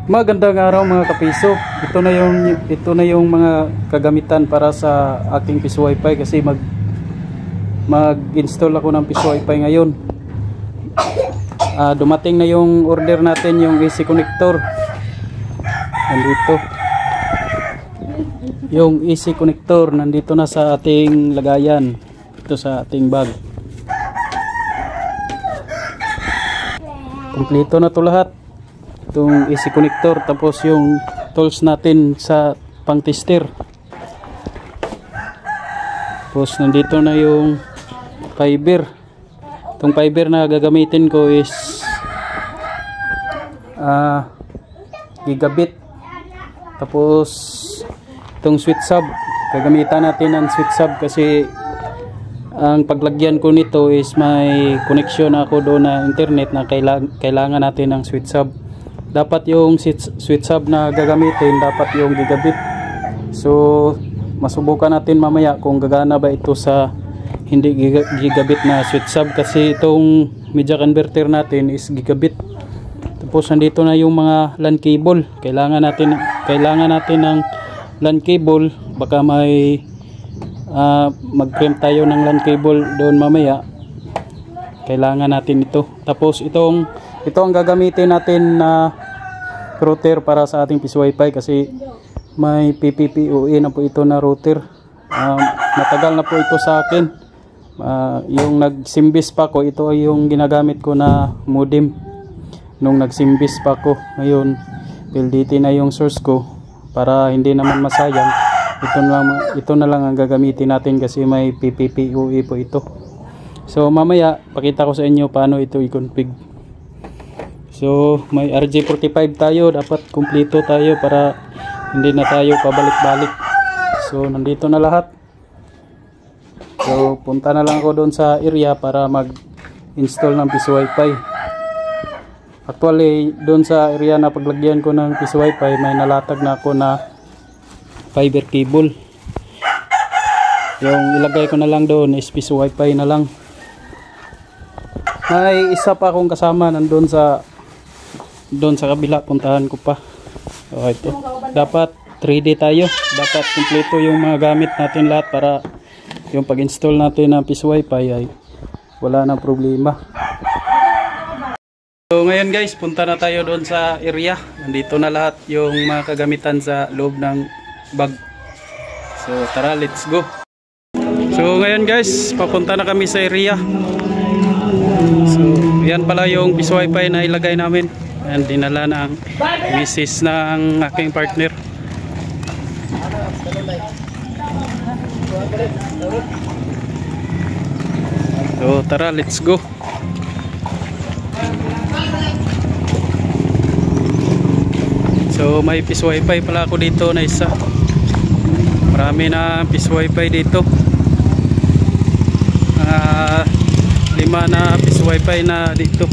Magandang araw mga kapiso. Ito na yung mga kagamitan para sa aking piso wifi kasi mag-install ako ng piso wifi ngayon. Dumating na yung order natin, yung AC connector. Nandito. Yung AC connector nandito na sa ating lagayan. Ito sa ating bag. Kumpleto na to lahat. Itong AC connector, tapos yung tools natin sa pang tester. Tapos nandito na yung fiber. Itong fiber na gagamitin ko is gigabit. Tapos itong switch sub, gagamitan natin ang switch sub kasi ang paglagyan ko nito is may connection ako doon na internet na kailangan natin ng switch sub. Dapat yung switch sub na gagamitin dapat yung gigabit. So masubukan natin mamaya kung gagana ba ito sa hindi gigabit na switch sub kasi itong media converter natin is gigabit. Tapos nandito na yung mga LAN cable. Kailangan natin ng LAN cable. Baka may mag-crimp tayo ng LAN cable doon mamaya. Kailangan natin ito. Tapos ito ang gagamitin natin na router para sa ating piso wifi kasi may PPPoE na po ito na router. Matagal na po ito sa akin. Yung nagsimbis pa ko, ito ay yung ginagamit ko na modem nung nagsimbis pa ko. Ngayon PLDT na yung source ko para hindi naman masayang. Ito na lang ang gagamitin natin kasi may PPPoE po ito. So mamaya pakita ko sa inyo paano ito i-config. So may RJ45 tayo, dapat kumpleto tayo para hindi na tayo pabalik-balik. So nandito na lahat. So punta na lang ako doon sa area para mag-install ng piso wifi. Actually doon sa area na paglagyan ko ng piso wifi may nalatag na ako na fiber cable. Yung ilagay ko na lang doon is piso wifi na lang. May isa pa akong kasama nandun sa kabila, puntahan ko pa. So ito, dapat 3D tayo, dapat kumpleto yung mga gamit natin lahat para yung pag-install natin ng piso wifi ay wala nang problema. So ngayon guys, punta na tayo doon sa area. Nandito na lahat yung mga kagamitan sa loob ng bag. So tara, let's go. So ngayon guys, papunta na kami sa area. So yan pala yung piso wifi na ilagay namin. Ayan, dinala ng misis ng aking partner. So tara, let's go. So may piso wifi pala ako dito na isa. Marami na piso wifi dito. 5 na piso wifi na dito.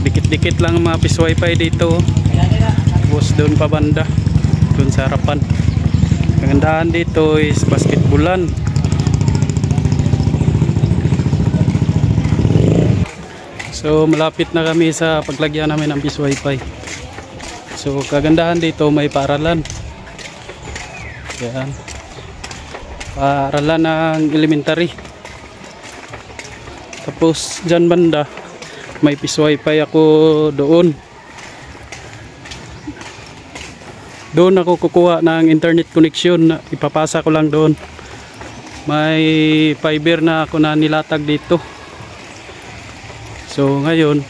Dikit-dikit lang mga piso wifi dito. Tapos doon pa banda, doon sa harapan. Kagandahan dito is basketballan. So malapit na kami sa paglagyan namin ng piso wifi. So kagandahan dito may paaralan. Yan. Paaralan ng elementary. Tapos dyan banda may piso wifi ako doon. Doon ako kukuha ng internet connection na ipapasa ko lang doon. May fiber na ako na nilatag dito. So ngayon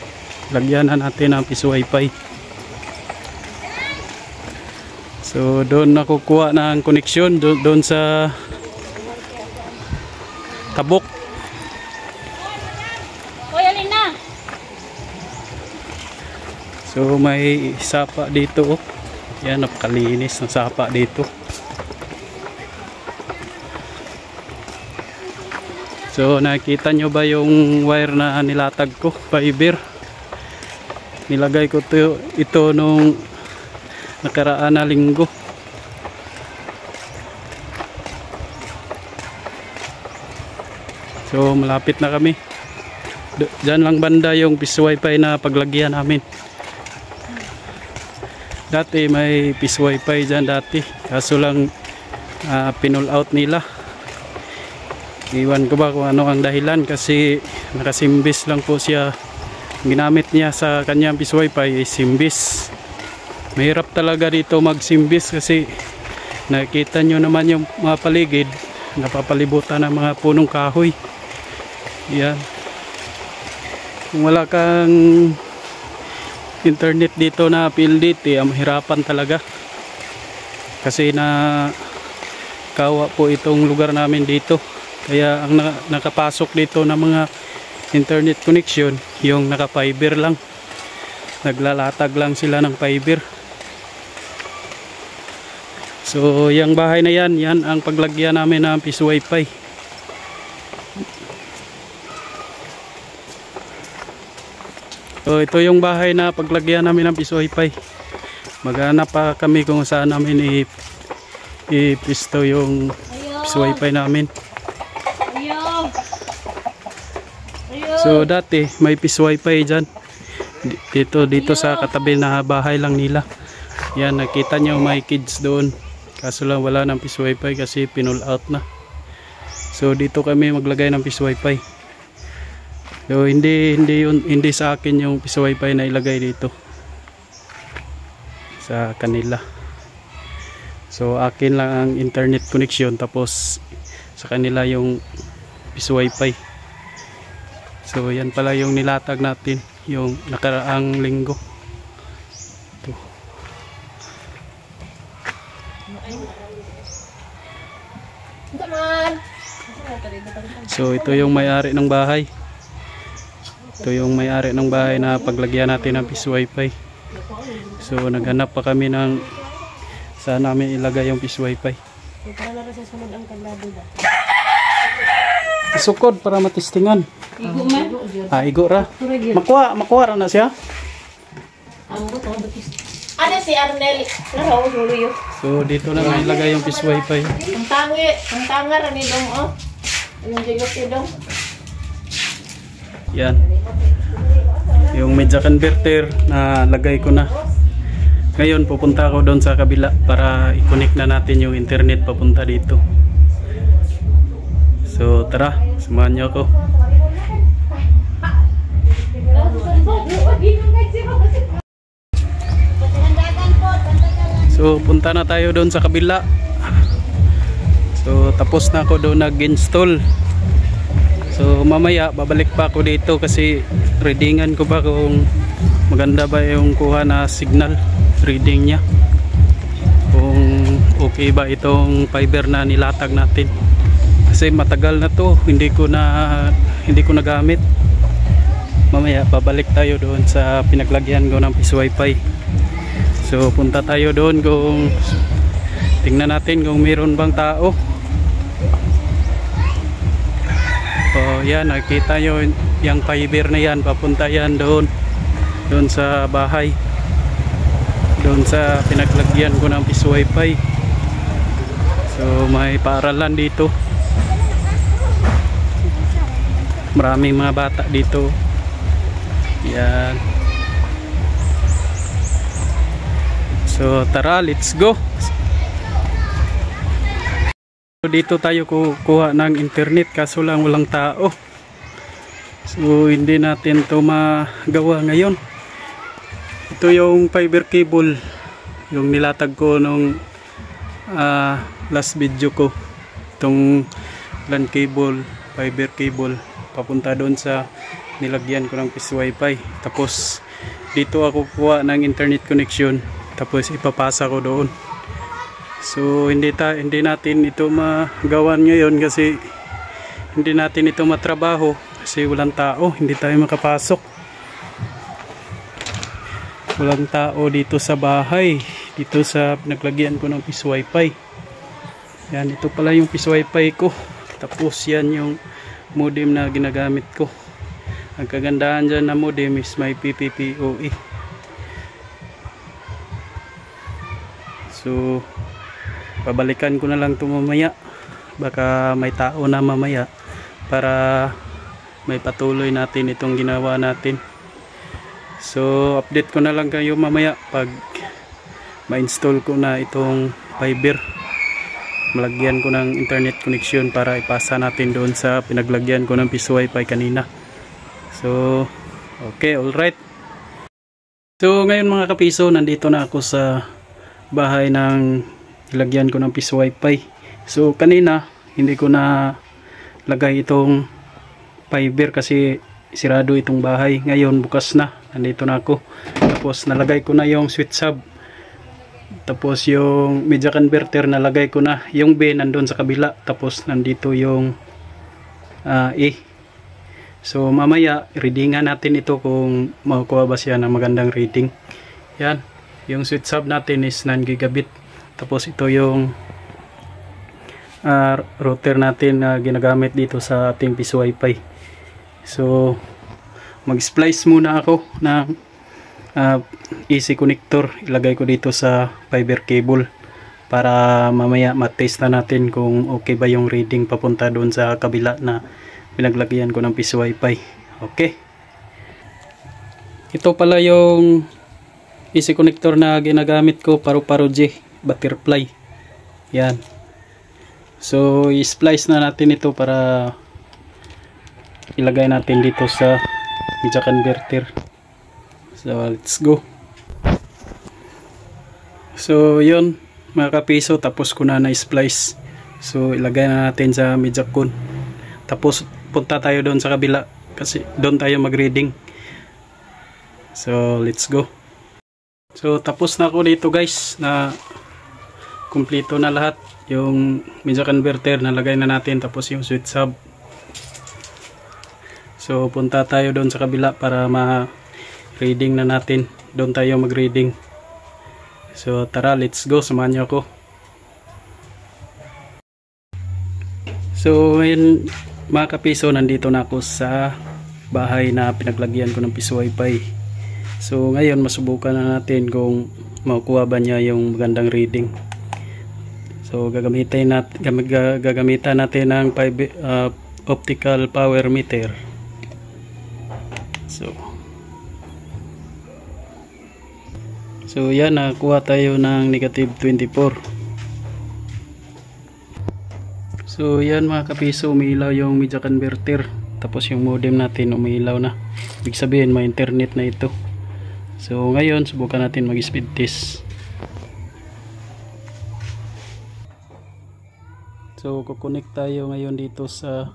lagyan na natin ang piso wifi. So doon ako kukuha ng connection doon sa Tabok. So may sapa dito. Yan, napakalinis ng sapa dito. So nakita nyo ba yung wire na nilatag ko, fiber? Nilagay ko ito nung nakaraan na linggo. So malapit na kami. Diyan lang banda yung piso wifi na paglagyan namin. Dati may Peace Wi-Fi dyan dati. Kaso lang pinull out nila. Iwan ko ba kung ano ang dahilan, kasi nakasimbis lang po siya. Ginamit niya sa kanyang Peace Wi-Fi is simbis. Mahirap talaga dito magsimbis kasi nakita nyo naman yung mga paligid, napapalibutan ng mga punong kahoy. Yan. Kung wala kang internet dito na PLDT, mahirapan talaga. Kasi kawa po itong lugar namin dito. Kaya ang nakapasok dito ng mga internet connection, yung naka fiber lang. Naglalatag lang sila ng fiber. So yung bahay na yan, yan ang paglagyan namin ng Peace Wi-Fi. So ito yung bahay na paglagyan namin ng Peace Wi-Fi. Maghanap pa kami kung saan namin ipisto yung Peace Wi-Fi namin. So dati may Peace Wi-Fi dyan. Dito sa katabi na bahay lang nila. Yan, nakita nyo may kids doon. Kaso lang wala ng Peace Wi-Fi kasi pinull out na. So dito kami maglagay ng Peace Wi-Fi. So hindi sa akin yung Peace Wi-Fi na ilagay dito. Sa kanila. So akin lang ang internet connection, tapos sa kanila yung Peace Wi-Fi. So yan pala yung nilatag natin yung nakaraang linggo. Ito. So ito yung may-ari ng bahay. Ito yung may-ari ng bahay na paglagyan natin ng Peace Wi-Fi. So naghanap pa kami ng saan namin ilagay yung Peace Wi-Fi. Isukod para matistingan. Igo man? Igo ra. Makuha ra na siya. Ano si Arnel? So dito na may ilagay yung Peace Wi-Fi. Ang tangar ni dong oh. Yung jigot ni dong. Yan. Yung media converter na lagay ko na. Ngayon pupunta ako doon sa kabila para i-connect na natin yung internet papunta dito. So tara, samahan niyo ako. So punta na tayo doon sa kabila. So tapos na ako doon nag-install. So mamaya babalik pa ako dito kasi readingan ko ba kung maganda ba yung kuha na signal reading niya, kung okay ba itong fiber na nilatag natin, kasi matagal na to hindi ko nagamit. Mamaya babalik tayo doon sa pinaglagyan ko ng Peace Wi-Fi. So punta tayo doon, kung tingnan natin kung mayroon bang tao. So yan, nakita nyo yung fiber na yan, papunta yan doon sa bahay, doon sa pinaglagyan ko ng Peace Wi-Fi. So may paaralan dito, maraming mga bata dito. Yan. So tara, let's go. Dito tayo kukuha ng internet, kaso lang walang tao. So hindi natin to magawa ngayon. Ito yung fiber cable, yung nilatag ko nung last video ko. Itong LAN cable, fiber cable, papunta doon sa nilagyan ko ng Peace Wi-Fi. Tapos dito ako kuha ng internet connection, tapos ipapasa ko doon. So hindi natin ito magawan ngayon kasi hindi natin ito matrabaho kasi walang tao, hindi tayo makapasok. Walang tao dito sa bahay, dito sa pinaglagyan ko ng Peace Wi-Fi. Yan, ito pala yung Peace Wi-Fi ko. Tapos yan yung modem na ginagamit ko. Ang kagandahan dyan na modem is may PPPoE. So pabalikan ko na lang ito mamaya, baka may tao na mamaya, para may patuloy natin itong ginawa natin. So update ko na lang kayo mamaya pag ma-install ko na itong fiber. Malagyan ko ng internet connection para ipasa natin doon sa pinaglagyan ko ng piso wifi kanina. So okay, alright. So ngayon mga kapiso, nandito na ako sa bahay ng ilagyan ko ng piso wifi. So kanina hindi ko na lagay itong fiber kasi sirado itong bahay. Ngayon bukas na, nandito na ako. Tapos nalagay ko na yung switch hub. Tapos yung media converter nalagay ko na. Yung B nandun sa kabila. Tapos nandito yung E. So mamaya readingan natin ito kung makukuha ba siya ng magandang reading. Yan. Yung switch hub natin is 9 gigabit. Tapos ito yung router natin na ginagamit dito sa ating piso wifi. So mag-splice muna ako ng AC connector. Ilagay ko dito sa fiber cable para mamaya matest na natin kung okay ba yung reading papunta doon sa kabila na pinaglagyan ko ng piso wifi. Okay. Ito pala yung AC connector na ginagamit ko, paru-paro J butterfly. Yan. So i-splice na natin ito para ilagay natin dito sa media converter. So let's go. So yun mga kapiso, tapos ko na na-splice. So ilagay na natin sa media con. Tapos punta tayo doon sa kabila kasi doon tayo mag-reading. So let's go. So tapos na ako dito guys, na kumpleto na lahat. Yung media converter nalagay na natin, tapos yung switch hub. So punta tayo doon sa kabila para ma-reading na natin. Doon tayo mag-reading. So tara, let's go, samahan niyo ako. So ngayon mga kapiso, nandito na ako sa bahay na pinaglagyan ko ng piso wifi. So ngayon masubukan na natin kung makukuha ba niya yung magandang reading. So gagamitan natin ng optical power meter. So yan, nakuha tayo ng negative 24. So yan mga kapiso, umiilaw yung media converter. Tapos yung modem natin umiilaw na. Ibig sabihin may internet na ito. So ngayon subukan natin mag speed test. So kukonek tayo ngayon dito sa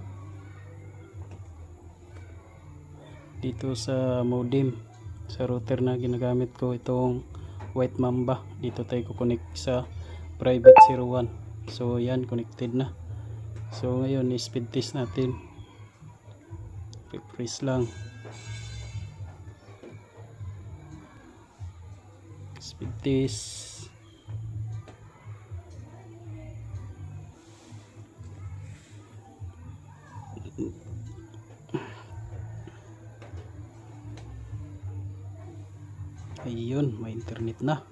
modem, sa router na ginagamit ko, itong White Mamba. Dito tayo kukonek sa private 01. So yan, connected na. So ngayon speed test natin. Refresh lang. Speed test. Ayun, may internet na.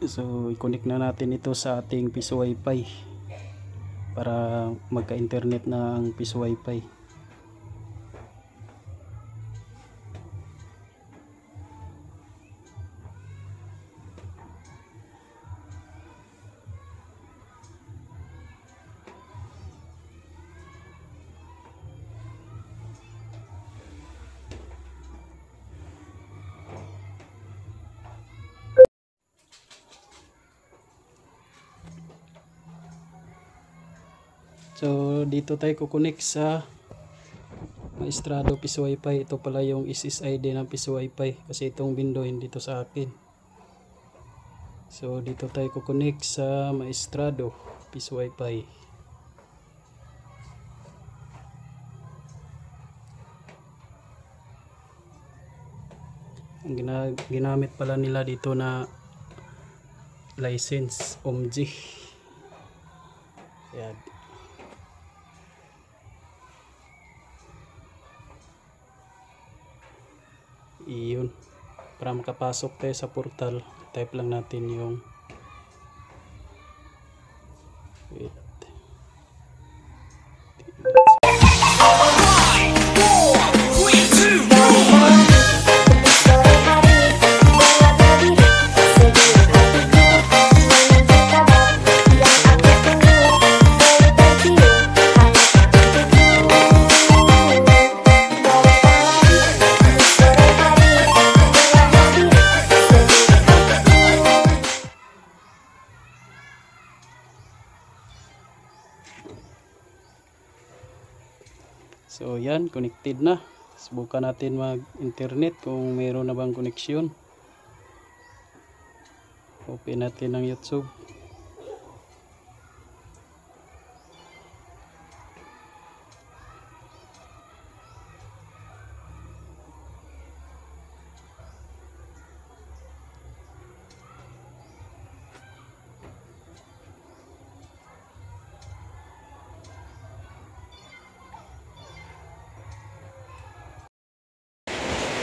So i-connect na natin ito sa ating piso wifi para magka-internet na ang piso wifi. So dito tayo kukonek sa Maestrado piso wifi. Ito pala yung SSID ng piso wifi kasi itong window hindi dito sa akin. So dito tayo kukonek sa Maestrado piso wifi. Ang ginamit pala nila dito na license OMG. Yan. Iyon, para makapasok tayo sa portal, type lang natin yung wait. So yan, connected na. Subukan natin mag-internet kung mayroon na bang connection. Open natin ang YouTube.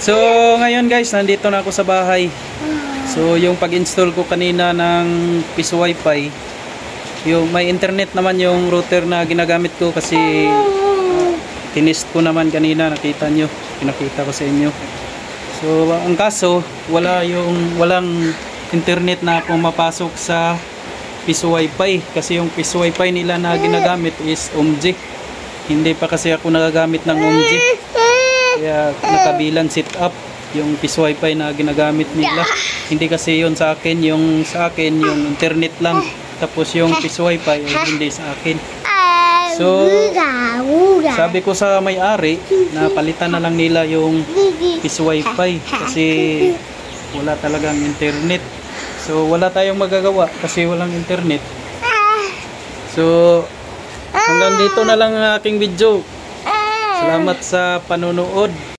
So ngayon guys, nandito na ako sa bahay. So yung pag-install ko kanina ng Piso Wi-Fi, yung may internet naman yung router na ginagamit ko kasi tinest ko naman kanina, nakita nyo, pinakita ko sa inyo. So ang kaso, walang internet na pumapasok sa Piso Wi-Fi kasi yung Piso Wi-Fi nila na ginagamit is OMG. Hindi pa kasi ako nagagamit ng OMG. Kaya nakabilang setup yung Piso Wi-Fi na ginagamit nila. Hindi kasi yun sa akin, yung sa akin yung internet lang. Tapos yung Piso Wi-Fi ay hindi sa akin. So sabi ko sa may-ari na palitan na lang nila yung Piso Wi-Fi kasi wala talagang internet. So wala tayong magagawa kasi walang internet. So hanggang dito na lang ang aking video. Salamat sa panonood.